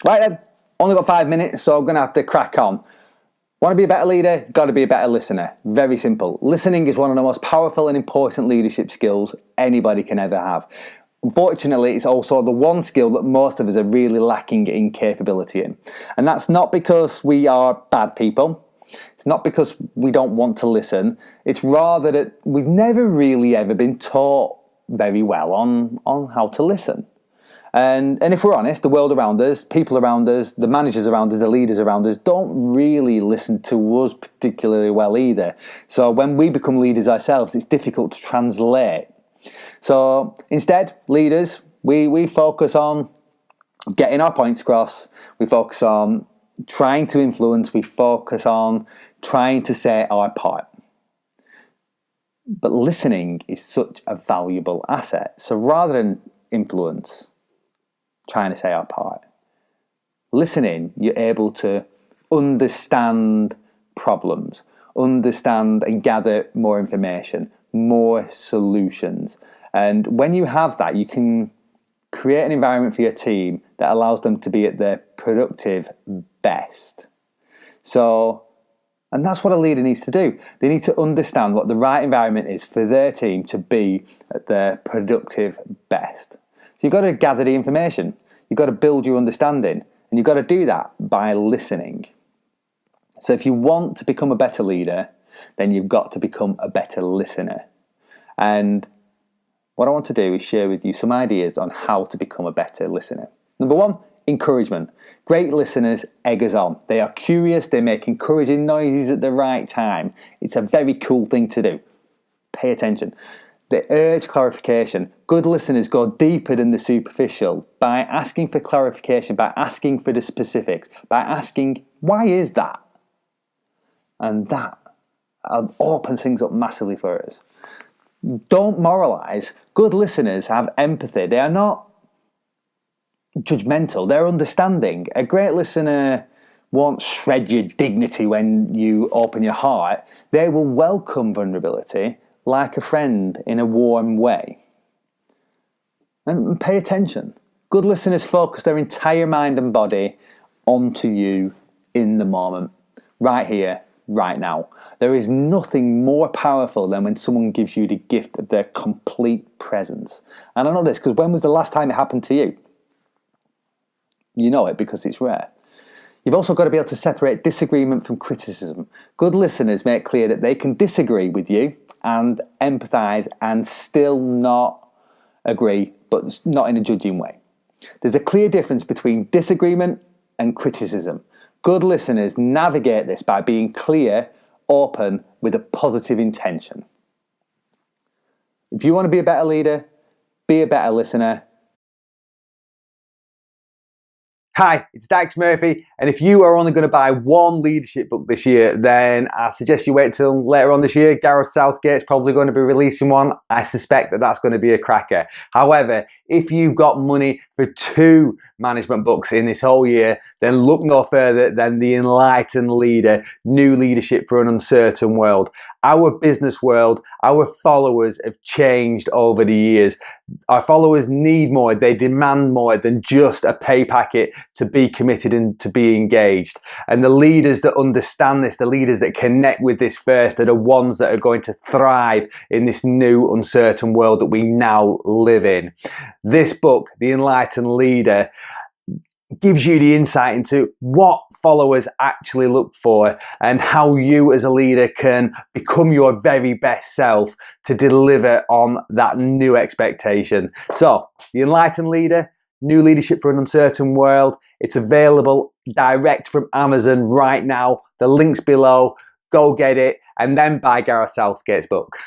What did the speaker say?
Right then, only got 5 minutes, so I'm going to have to crack on. Want to be a better leader? Got to be a better listener. Very simple. Listening is one of the most powerful and important leadership skills anybody can ever have. Unfortunately, it's also the one skill that most of us are really lacking in capability in. And that's not because we are bad people. It's not because we don't want to listen. It's rather that we've never really ever been taught very well on how to listen. And if we're honest, the world around us, people around us, the managers around us, the leaders around us don't really listen to us particularly well either. So when we become leaders ourselves, it's difficult to translate. So instead, leaders, we focus on getting our points across. We focus on trying to influence. We focus on trying to say our part. But listening is such a valuable asset. So rather than influence, trying to say our part, listening, you're able to understand problems, understand and gather more information, more solutions. And when you have that, you can create an environment for your team that allows them to be at their productive best. And that's what a leader needs to do. They need to understand what the right environment is for their team to be at their productive best. So you've got to gather the information. You've got to build your understanding. And you've got to do that by listening. So if you want to become a better leader, then you've got to become a better listener. And what I want to do is share with you some ideas on how to become a better listener. Number one, encouragement. Great listeners egg us on. They are curious, they make encouraging noises at the right time. It's a very cool thing to do. Pay attention. They urge clarification. Good listeners go deeper than the superficial by asking for clarification, by asking for the specifics, by asking, why is that? And that opens things up massively for us. Don't moralize. Good listeners have empathy. They are not judgmental. They're understanding. A great listener won't shred your dignity when you open your heart. They will welcome vulnerability like a friend in a warm way. And pay attention. Good listeners focus their entire mind and body onto you in the moment, right here, right now. There is nothing more powerful than when someone gives you the gift of their complete presence. And I know this because when was the last time it happened to you? You know it because it's rare. You've also got to be able to separate disagreement from criticism. Good listeners make clear that they can disagree with you and empathize and still not agree, but not in a judging way. There's a clear difference between disagreement and criticism. Good listeners navigate this by being clear, open, with a positive intention. If you want to be a better leader, be a better listener. Hi, it's Dax Murphy, and if you are only going to buy one leadership book this year, then I suggest you wait till later on this year. Gareth Southgate's probably going to be releasing one. I suspect that that's going to be a cracker. However, if you've got money for 2 management books in this whole year, then look no further than The Enlightened Leader, New Leadership for an Uncertain World. Our business world, our followers have changed over the years. Our followers need more, they demand more than just a pay packet to be committed and to be engaged. And the leaders that understand this, the leaders that connect with this first, are the ones that are going to thrive in this new uncertain world that we now live in. This book, The Enlightened Leader, gives you the insight into what followers actually look for and how you as a leader can become your very best self to deliver on that new expectation. So, The Enlightened Leader, New Leadership for an Uncertain World. It's available direct from Amazon right now. The link's below. Go get it and then buy Gareth Southgate's book.